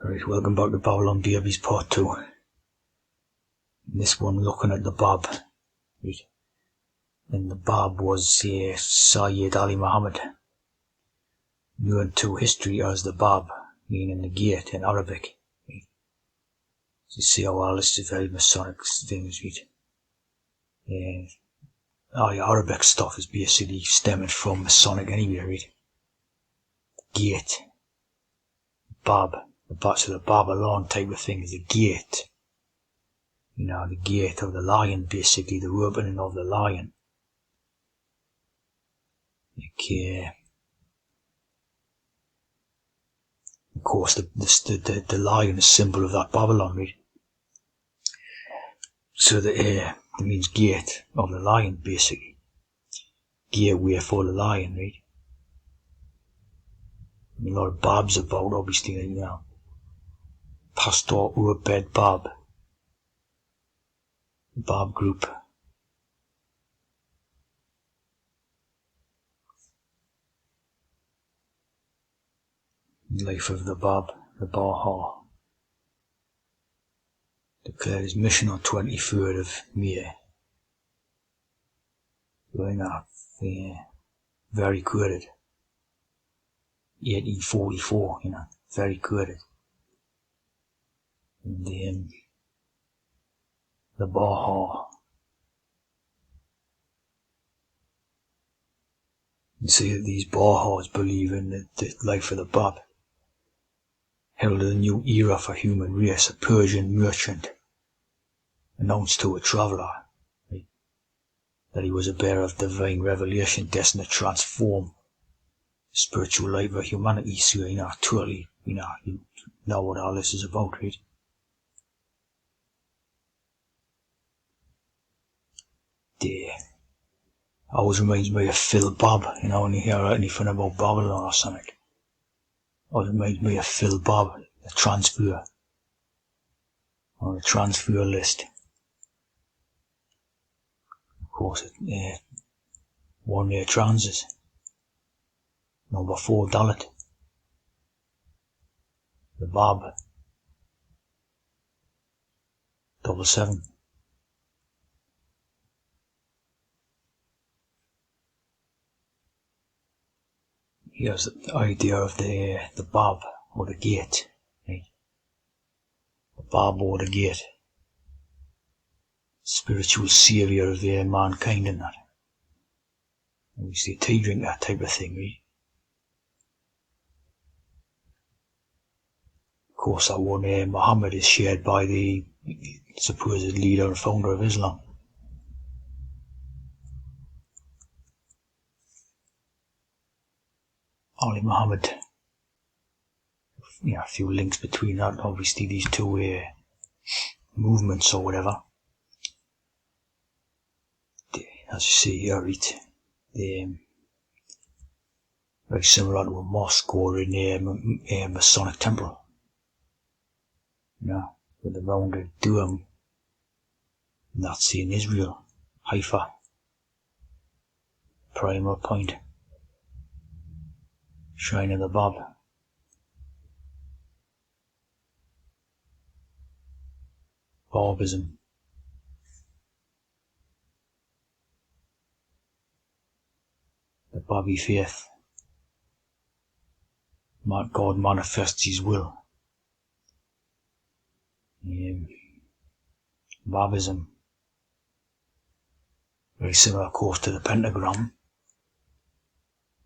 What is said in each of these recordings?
Alright, welcome back to Babylon Babies Part 2. In this one, looking at the Bab. Right. And the Bab was Sayyid Ali Muhammad, known to history as the Bab, meaning the gate in Arabic. Right. So you see how all this is very Masonic things, right? All the Arabic stuff is basically stemming from Masonic anyway, right? Gate. Bab. So the Babylon type of thing is a gate. You know, the gate of the lion, basically, the opening of the lion. Okay. Of course, the lion is a symbol of that Babylon, right? So it means gate of the lion, basically. Gateway for the lion, right? I mean, a lot of Babs about, obviously, you know. Pastor Urbed Bab. Bab group. Life of the Bab, the Baha. Declared his mission on 23rd of May. Going up, very quoted. 1844, you know, very quoted. And then the Baha. You see that these Bahas believe in the life of the Bab. Heralded a new era for human race. A Persian merchant announced to a traveller, right, that he was a bearer of divine revelation destined to transform the spiritual life of humanity. So, you know, totally, you know what all this is about, right? Always reminds me of Phil Bob, you know, when you hear anything about Babylon or something. Always reminds me of Phil Bob, the transfer, on the transfer list. Of course, one-way transit. Number 4 Dalit. The Bab. 777. Here's the idea of the Bab, or the gate, right? The Bab or the gate. Spiritual saviour of mankind and that. And we see a tea drinker type of thing, right? Of course, that one Muhammad is shared by the supposed leader and founder of Islam. Ali Muhammad. Yeah, a few links between that, obviously these two movements or whatever. As you see here, right, very similar to a mosque or in a Masonic temple. You know, with the rounded dome. And that's in Israel, Haifa, Primal Point, Shrine of the Bab. Babism. The Babi faith. God manifests his will. Babism. Very similar, of course, to the pentagram.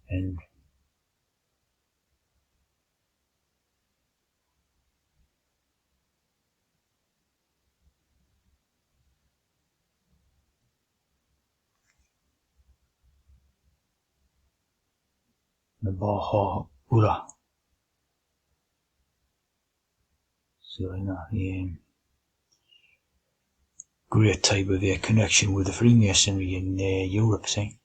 And the Baha'u'llah. So, you know, great type of connection with the Freemasonry in Europe, see?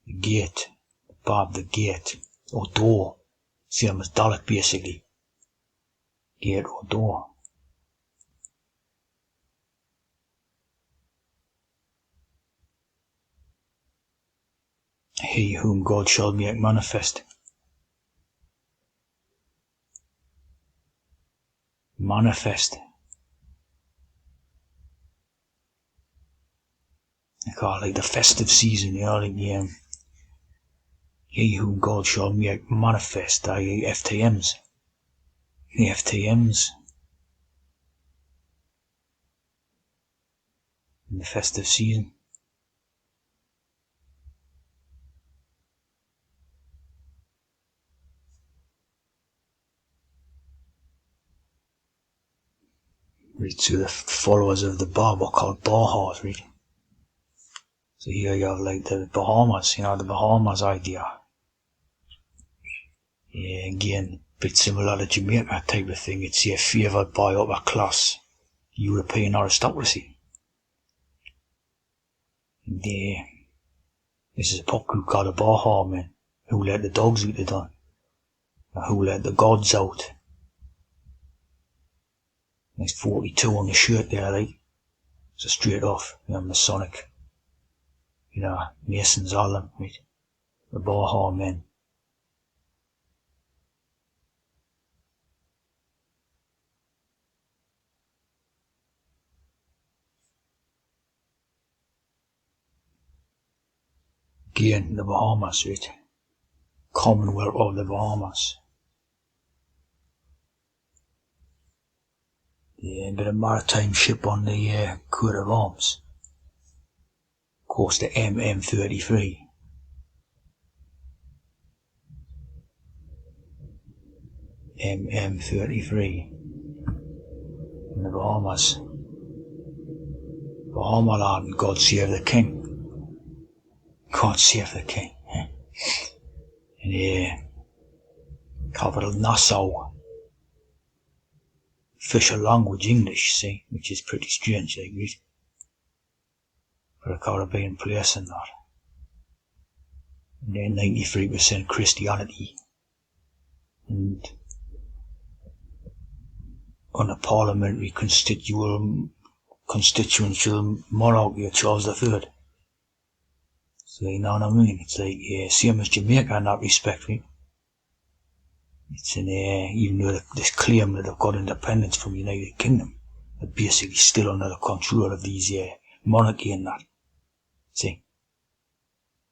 The gate, the Bab, the gate, or door, same as Dalit basically. Gate or door. He whom God shall make manifest. Manifest. I call it like the festive season, like he whom God shall make manifest, i.e. FTMs. The FTMs. In the festive season. Right, so the followers of the Bab are called Baha'is, right? So here you have like the Bahamas, the Bahamas idea. Yeah, again, a bit similar to Jamaica type of thing. It's favoured by upper class European aristocracy. And this is a pop group called the Baha Men, who let the dogs eat the done, who let the gods out. There's 42 on the shirt there, like. So straight off, Masonic, Masons, all them, right? The Baha Men. Again, the Bahamas, right? Commonwealth of the Bahamas. Yeah, a bit of maritime ship on the coat of arms. Of course, the MM-33. MM-33 in the Bahamas. Bahamaland, God save the King. God save the King. And capital Nassau. Official language English, see, which is pretty strange, like, right? For a Caribbean place and that. And then 93% Christianity. And on a parliamentary constitutional monarchy of Charles III. So you know what I mean? It's like, same as Jamaica in that respect, right? It's in even though this claim that they've got independence from the United Kingdom, they're basically still under the control of these monarchy and that. See?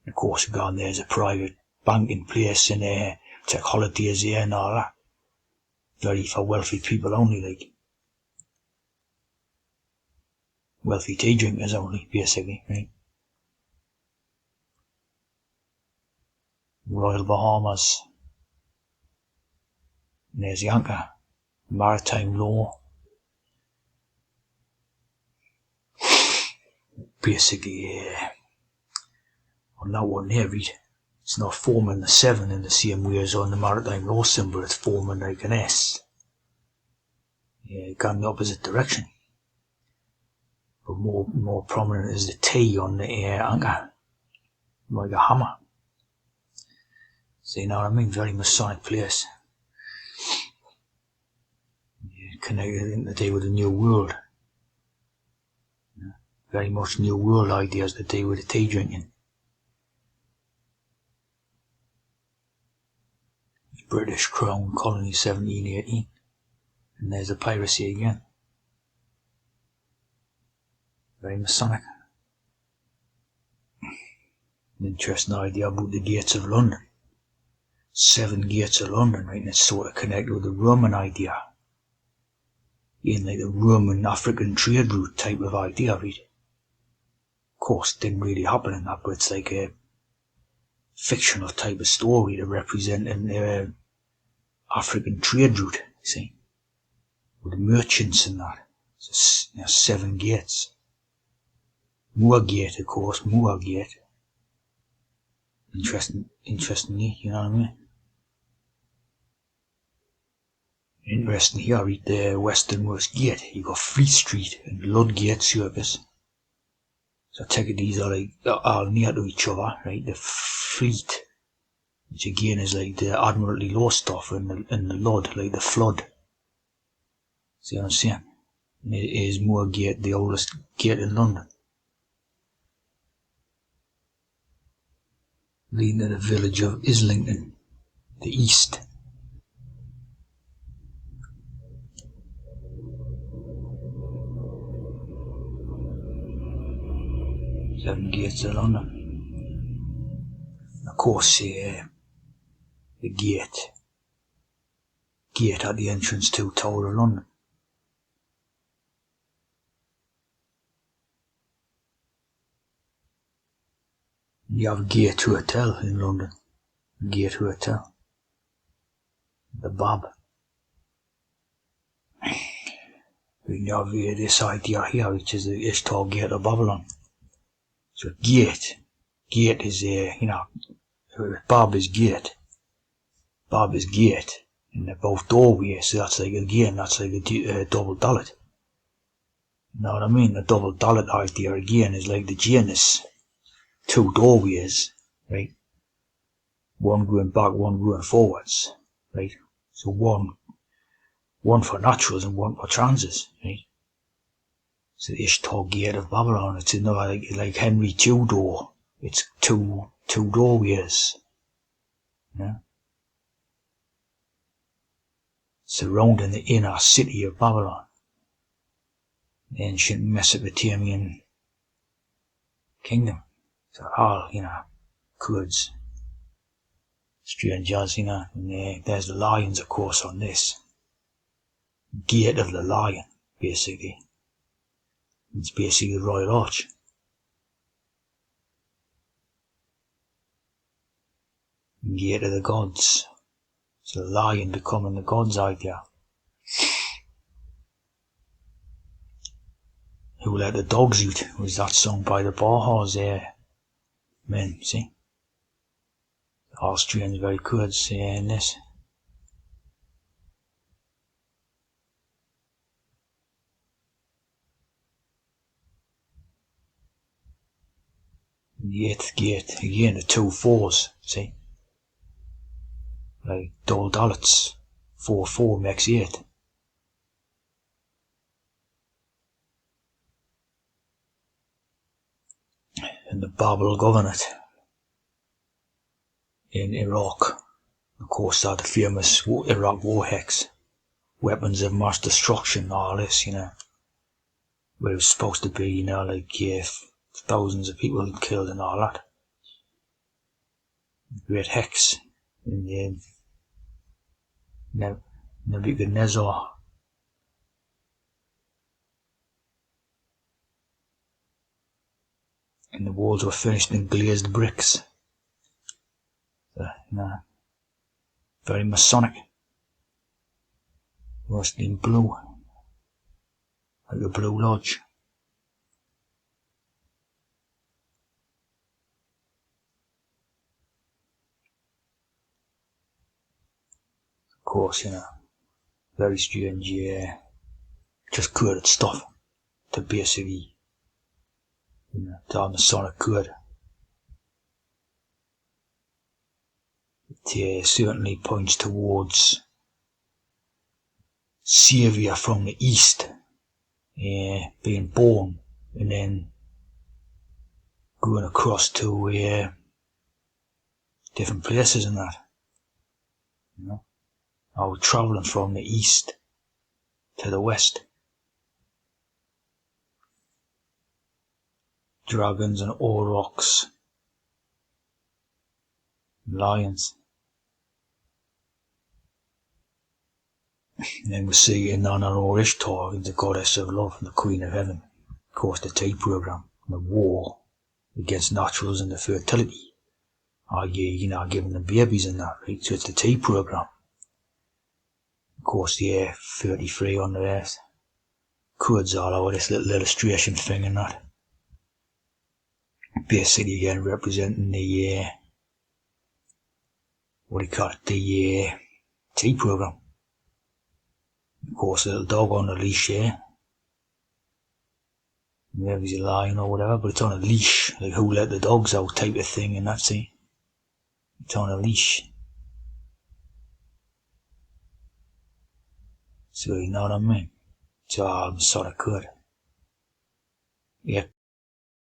And of course, gone there's a private bank in place and take holidays here and all that. Very for wealthy people only, like. Wealthy tea drinkers only, basically, right? Royal Bahamas. And there's the anchor. Maritime law. Basically, on that one there, read. It's not forming the 7 in the same way as on the maritime law symbol, it's forming like an S. Gone the opposite direction. But more prominent is the T on the anchor. Like a hammer. So you know what I mean? Very Masonic place. Connected in the day with the New World. Very much New World ideas to do with the tea drinking. British Crown Colony 1718. And there's the piracy again. Very Masonic. An interesting idea about the gates of London. 7 gates of London, right? And it's sort of connected with the Roman idea. In like the Roman African trade route type of idea, right? Of course, it didn't really happen in that, but it's like a fictional type of story to represent an African trade route, you see? With the merchants and that. So, 7 gates. Moorgate, of course, Moorgate. Interestingly, you know what I mean? Interesting here, at the westernmost gate, you got Fleet Street and Ludgate Circus. So I take it these are like, all near to each other, right? The Fleet, which again is like the Admiralty Law stuff, and the Lud, like the flood. See what I'm saying? And it is Moorgate, the oldest gate in London. leading to the village of Islington, the east. Seven gates of London. Of course, the gate at the entrance to Tower of London. You have Gate Hotel in London. Gate Hotel. The Bob. You have this idea here, which is the Ishtar Gate of Babylon. So gate is Bob is gate. Bob is gate. And they're both doorways, so that's like a double dalit. You know what I mean? The double dalit idea again is like the Janus. Two doorways, right? One going back, one going forwards, right? So one for naturals and one for transes, right? So the Ishtar Gate of Babylon, it's another like Henry Tudor. It's two doorways, yeah? Surrounding the inner city of Babylon, the ancient Mesopotamian kingdom. So all, Kurds, strangers, and there's the lions, of course, on this. Gate of the Lion, basically. It's basically the Royal Arch. Gate of the Gods. So the lion becoming the God's idea. Who Let the Dogs Out was that song by the Bauhaus men, see? The Austrians very good saying this. The 8th gate, again the 2 4s, see? Like double dalits, 4 makes 8. And the Babel Governorate in Iraq. Of course, that the famous Iraq war hex. Weapons of mass destruction, all this, where it was supposed to be, thousands of people killed and all that. Great hex in the Nebuchadnezzar. And the walls were finished in glazed bricks. Very Masonic. Mostly in blue. Like a Blue Lodge. Of course, very strange, just coded stuff to basically, to have Masonic code. It certainly points towards Saviour from the East being born and then going across to different places and that. Or travelling from the East to the West. Dragons and aurochs. Lions. And then we see in Nanna Ishtar, the goddess of love and the queen of heaven. Of course, the tea program, the war against naturals and the fertility. Giving them babies and that, right? So it's the tea program. Of course, 33 on the earth. Kurds all over this little illustration thing and that. Basically, again, representing the, the tea program. Of course, a little dog on a leash here. Maybe he's a lion or whatever, but it's on a leash. Like Who Let the Dogs Out type of thing, and that's it. It's on a leash. So, you know what I mean? It's all sort of good. Yeah.